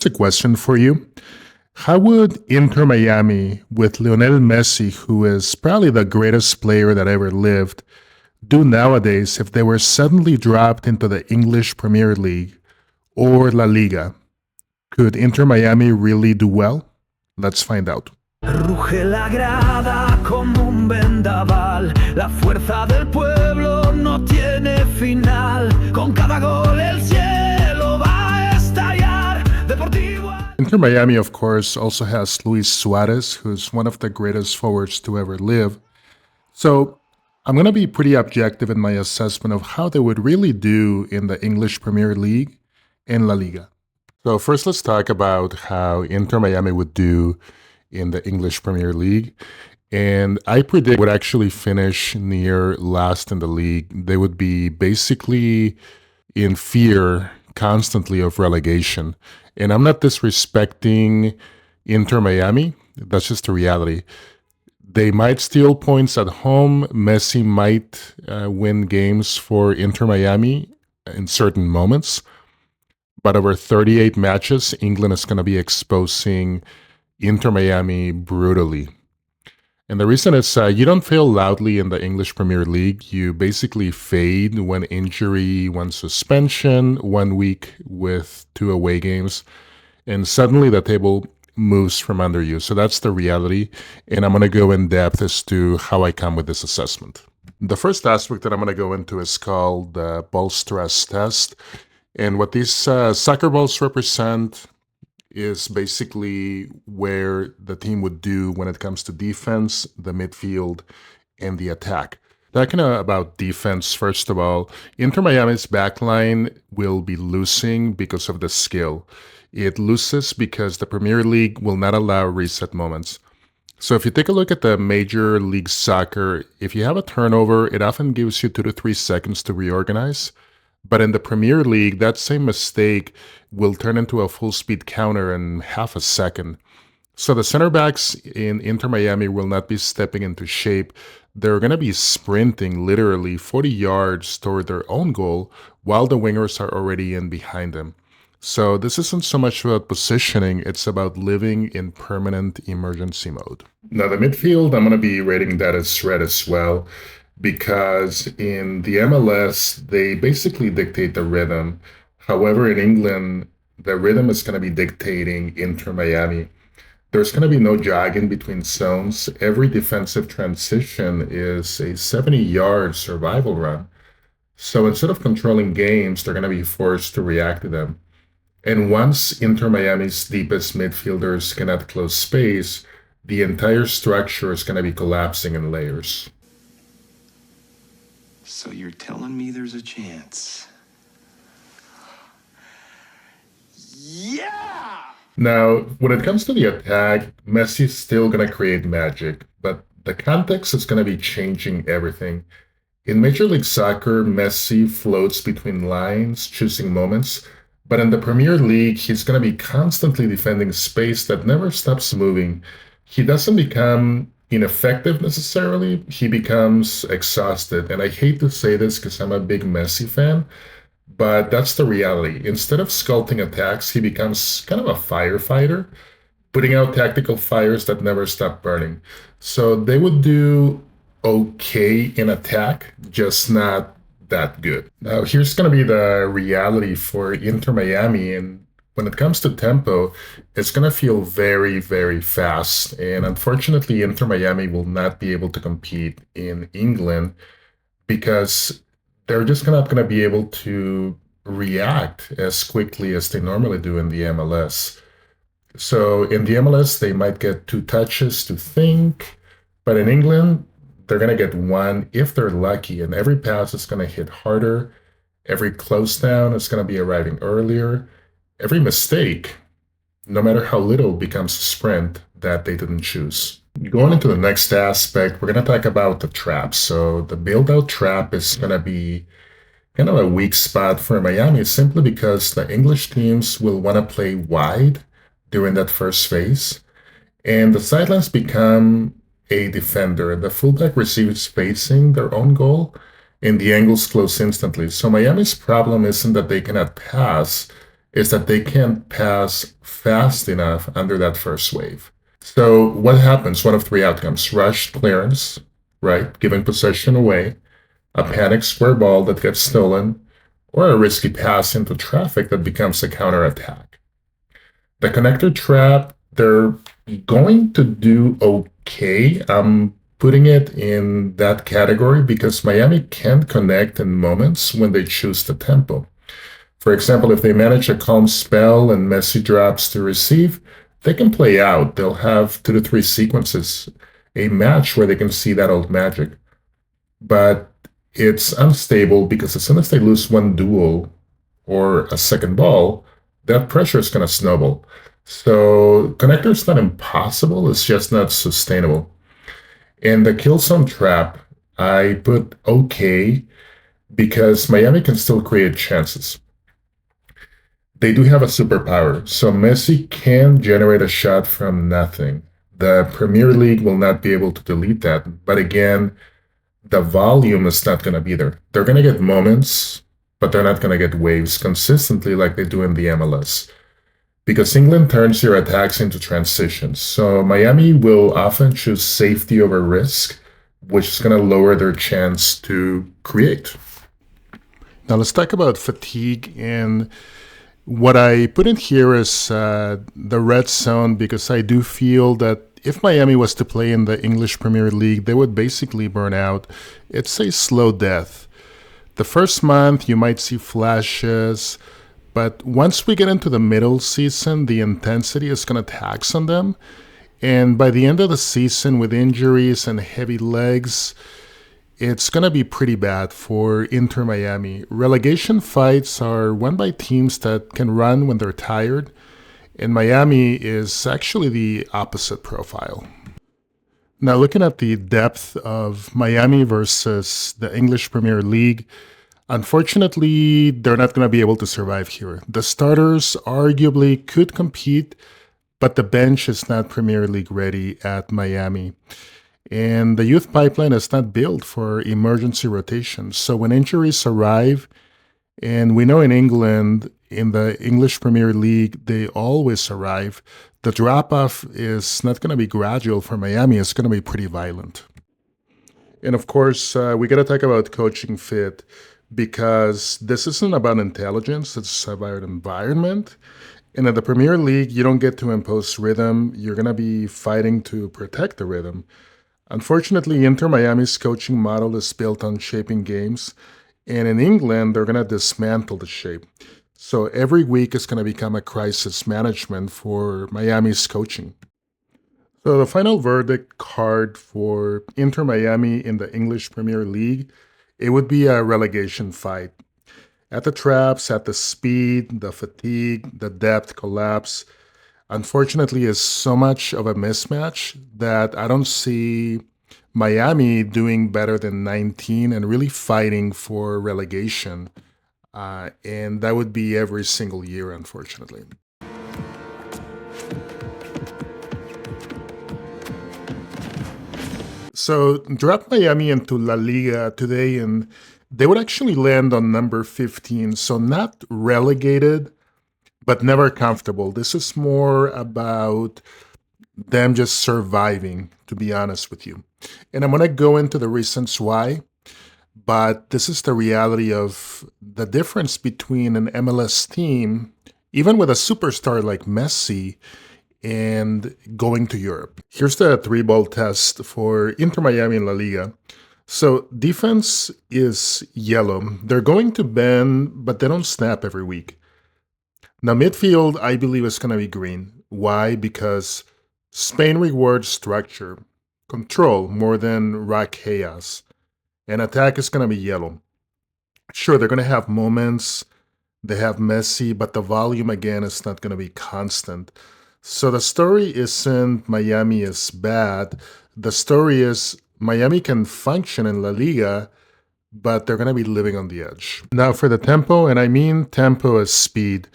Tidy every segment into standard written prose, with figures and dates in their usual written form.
It's a question for you. How would Inter Miami, with Lionel Messi, who is probably the greatest player that ever lived, do nowadays if they were suddenly dropped into the English Premier League or La Liga? Could Inter Miami really do well? Let's find out. Ruge la grada como un vendaval, la fuerza del pueblo no tiene final, con cada gol el cielo va a estallar, Deportivo. Inter Miami, of course, also has Luis Suarez, who's one of the greatest forwards to ever live. So I'm going to be pretty objective in my assessment of how they would really do in the English Premier League and La Liga. So first, let's talk about how Inter Miami would do in the English Premier League. And I predict would actually finish near last in the league. They would be basically in fear constantly of relegation. And I'm not disrespecting Inter Miami. That's just the reality. They might steal points at home. Messi might win games for Inter Miami in certain moments. But over 38 matches, England is going to be exposing Inter Miami brutally. And the reason is you don't fail loudly in the English Premier League. You basically fade one injury, one suspension, 1 week with 2 away games, and suddenly the table moves from under you. So that's the reality. And I'm going to go in depth as to how I come with this assessment. The first aspect that I'm going to go into is called the ball stress test. And what these soccer balls represent is basically where the team would do when it comes to defense, the midfield, and the attack. Talking about defense, first of all, Inter Miami's backline will be losing because of the skill. It loses because the Premier League will not allow reset moments. So if you take a look at the Major League Soccer, if you have a turnover, it often gives you 2 to 3 seconds to reorganize. But in the Premier League, that same mistake will turn into a full-speed counter in half a second. So the center backs in Inter Miami will not be stepping into shape. They're going to be sprinting literally 40 yards toward their own goal while the wingers are already in behind them. So this isn't so much about positioning, it's about living in permanent emergency mode. Now the midfield, I'm going to be rating that as red as well, because in the MLS, they basically dictate the rhythm. However, in England, the rhythm is going to be dictating Inter Miami. There's going to be no jogging between zones. Every defensive transition is a 70-yard survival run. So instead of controlling games, they're going to be forced to react to them. And once Inter Miami's deepest midfielders cannot close space, the entire structure is going to be collapsing in layers. So you're telling me there's a chance? Yeah! Now, when it comes to the attack, Messi's still going to create magic, but the context is going to be changing everything. In Major League Soccer, Messi floats between lines, choosing moments, but in the Premier League, he's going to be constantly defending space that never stops moving. He doesn't become ineffective necessarily, he becomes exhausted. And I hate to say this because I'm a big Messi fan, but that's the reality. Instead of sculpting attacks, he becomes kind of a firefighter, putting out tactical fires that never stop burning. So they would do okay in attack, just not that good. Now, here's going to be the reality for Inter Miami. And when it comes to tempo, it's going to feel very, very fast. And unfortunately, Inter Miami will not be able to compete in England because they're just not going to be able to react as quickly as they normally do in the MLS. So in the MLS, they might get 2 touches to think, but in England, they're going to get 1 if they're lucky, and every pass is going to hit harder. Every close down is going to be arriving earlier. Every mistake, no matter how little, becomes a sprint that they didn't choose. Going into the next aspect, we're going to talk about the trap. So the build-out trap is going to be kind of a weak spot for Miami simply because the English teams will want to play wide during that first phase. And the sidelines become a defender. The fullback receives facing their own goal, and the angles close instantly. So Miami's problem isn't that they cannot pass, is that they can't pass fast enough under that first wave. So what happens? One of three outcomes: rushed clearance, right, giving possession away, a panic square ball that gets stolen, or a risky pass into traffic that becomes a counterattack. The connector trap, they're going to do okay. I'm putting it in that category because Miami can connect in moments when they choose the tempo. For example, if they manage a calm spell and Messi drops to receive, they can play out. They'll have 2 to 3 sequences, a match where they can see that old magic. But it's unstable because as soon as they lose one duel or a second ball, that pressure is going to snowball. So connector's not impossible, it's just not sustainable. In the kill zone trap, I put okay because Miami can still create chances. They do have a superpower, so Messi can generate a shot from nothing. The Premier League will not be able to delete that, but again, the volume is not going to be there. They're going to get moments, but they're not going to get waves consistently like they do in the MLS. Because England turns their attacks into transitions. So Miami will often choose safety over risk, which is going to lower their chance to create. Now let's talk about fatigue. And what I put in here is the red zone, because I do feel that if Miami was to play in the English Premier League, they would basically burn out. It's a slow death. The first month, you might see flashes, but once we get into the middle season, the intensity is going to tax on them. And by the end of the season, with injuries and heavy legs, it's going to be pretty bad for Inter Miami. Relegation fights are won by teams that can run when they're tired, and Miami is actually the opposite profile. Now, looking at the depth of Miami versus the English Premier League, unfortunately, they're not going to be able to survive here. The starters arguably could compete, but the bench is not Premier League ready at Miami. And the youth pipeline is not built for emergency rotations. So when injuries arrive, and we know in England, in the English Premier League, they always arrive, the drop-off is not going to be gradual for Miami. It's going to be pretty violent. And of course, we got to talk about coaching fit, because this isn't about intelligence, it's about environment. And in the Premier League, you don't get to impose rhythm. You're going to be fighting to protect the rhythm. Unfortunately, Inter Miami's coaching model is built on shaping games. And in England, they're going to dismantle the shape. So every week is going to become a crisis management for Miami's coaching. So the final verdict card for Inter Miami in the English Premier League, it would be a relegation fight. At the traps, at the speed, the fatigue, the depth collapse, unfortunately is so much of a mismatch that I don't see Miami doing better than 19 and really fighting for relegation. And that would be every single year, unfortunately. So drop Miami into La Liga today, and they would actually land on number 15. So not relegated, but never comfortable. This is more about them just surviving, to be honest with you. And I'm going to go into the reasons why, but this is the reality of the difference between an MLS team, even with a superstar like Messi, and going to Europe. Here's the 3-ball test for Inter Miami and La Liga. So defense is yellow. They're going to bend, but they don't snap every week. Now midfield, I believe, is going to be green. Why? Because Spain rewards structure, control more than raw chaos. And attack is going to be yellow. Sure, they're going to have moments. They have Messi, but the volume again is not going to be constant. So the story isn't Miami is bad. The story is Miami can function in La Liga, but they're going to be living on the edge. Now for the tempo, and I mean tempo as speed.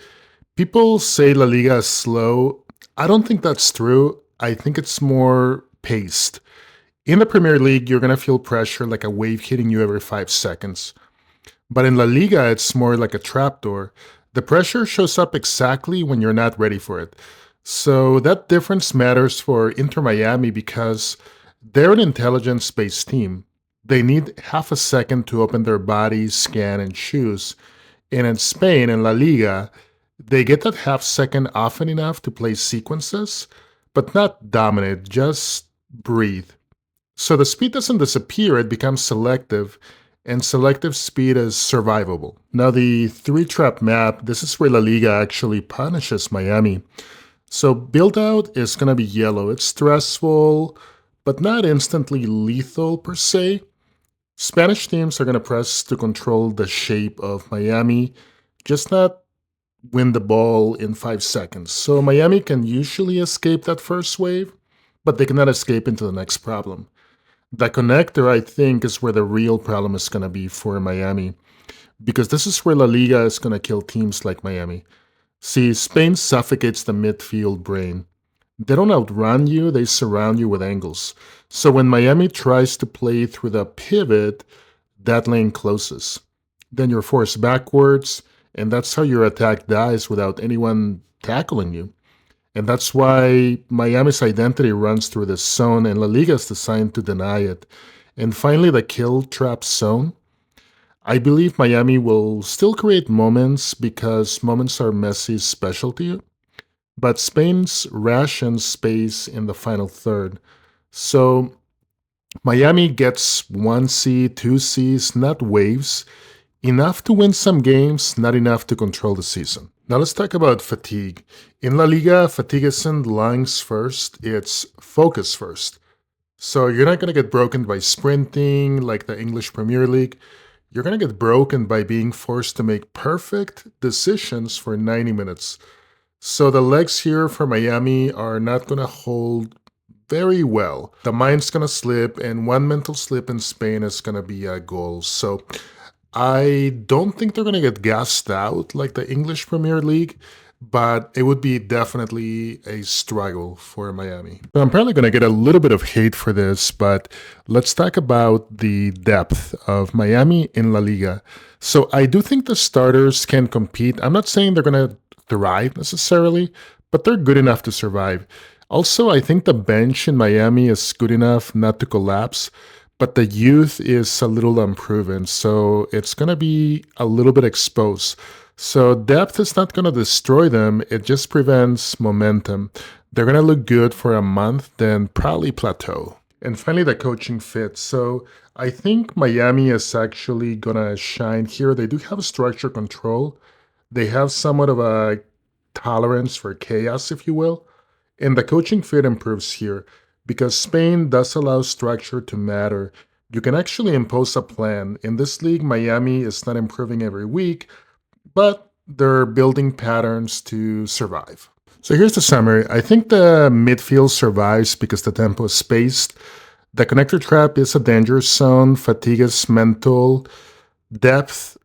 People say La Liga is slow. I don't think that's true. I think it's more paced. In the Premier League, you're going to feel pressure like a wave hitting you every 5 seconds. But in La Liga, it's more like a trapdoor. The pressure shows up exactly when you're not ready for it. So that difference matters for Inter Miami because they're an intelligence-based team. They need half a second to open their body, scan, and choose. And in Spain, in La Liga, they get that half second often enough to play sequences, but not dominate, just breathe. So the speed doesn't disappear, it becomes selective, and selective speed is survivable. Now, the three trap map, this is where La Liga actually punishes Miami. So build out is going to be yellow. It's stressful, but not instantly lethal per se. Spanish teams are going to press to control the shape of Miami, just not win the ball in 5 seconds. So Miami can usually escape that first wave, but they cannot escape into the next problem. The connector, I think, is where the real problem is going to be for Miami, because this is where La Liga is going to kill teams like Miami. See, Spain suffocates the midfield brain. They don't outrun you, they surround you with angles. So when Miami tries to play through the pivot, that lane closes. Then you're forced backwards, and that's how your attack dies without anyone tackling you. And that's why Miami's identity runs through this zone, and La Liga is designed to deny it. And finally, the kill trap zone. I believe Miami will still create moments because moments are Messi's specialty, but Spain's rations space in the final third. So Miami gets 1C, 2Cs, not waves, enough to win some games, not enough to control the season. Now let's talk about fatigue. In La Liga, fatigue isn't lungs first, it's focus first. So you're not going to get broken by sprinting like the English Premier League. You're going to get broken by being forced to make perfect decisions for 90 minutes. So the legs here for Miami are not going to hold very well. The mind's going to slip, and one mental slip in Spain is going to be a goal. So I don't think they're going to get gassed out like the English Premier League, but it would be definitely a struggle for Miami. So I'm probably going to get a little bit of hate for this, but let's talk about the depth of Miami in La Liga. So I do think the starters can compete. I'm not saying they're going to thrive necessarily, but they're good enough to survive. Also, I think the bench in Miami is good enough not to collapse, but the youth is a little unproven, so it's going to be a little bit exposed. So depth is not going to destroy them, it just prevents momentum. They're going to look good for a month, then probably plateau. And finally, the coaching fit. So I think Miami is actually going to shine here. They do have structure control. They have somewhat of a tolerance for chaos, if you will. And the coaching fit improves here because Spain does allow structure to matter. You can actually impose a plan. In this league, Miami is not improving every week, but they're building patterns to survive. So here's the summary. I think the midfield survives because the tempo is spaced. The connector trap is a dangerous zone. Fatigue is mental. Depth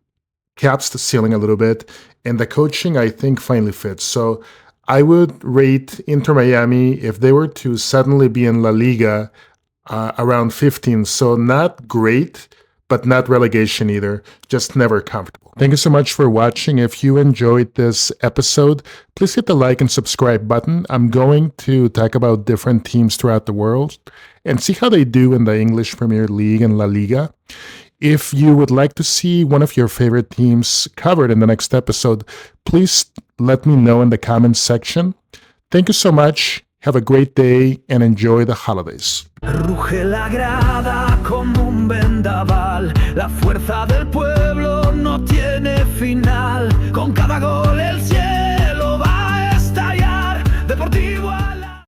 caps the ceiling a little bit. And the coaching, I think, finally fits. So I would rate Inter Miami if they were to suddenly be in La Liga around 15. So not great, but not relegation either. Just never comfortable. Thank you so much for watching. If you enjoyed this episode, please hit the like and subscribe button. I'm going to talk about different teams throughout the world and see how they do in the English Premier League and La Liga. If you would like to see one of your favorite teams covered in the next episode, please let me know in the comments section. Thank you so much. Have a great day and enjoy the holidays. Ruge la grada como un vendaval, la fuerza del pueblo no tiene final, con cada gol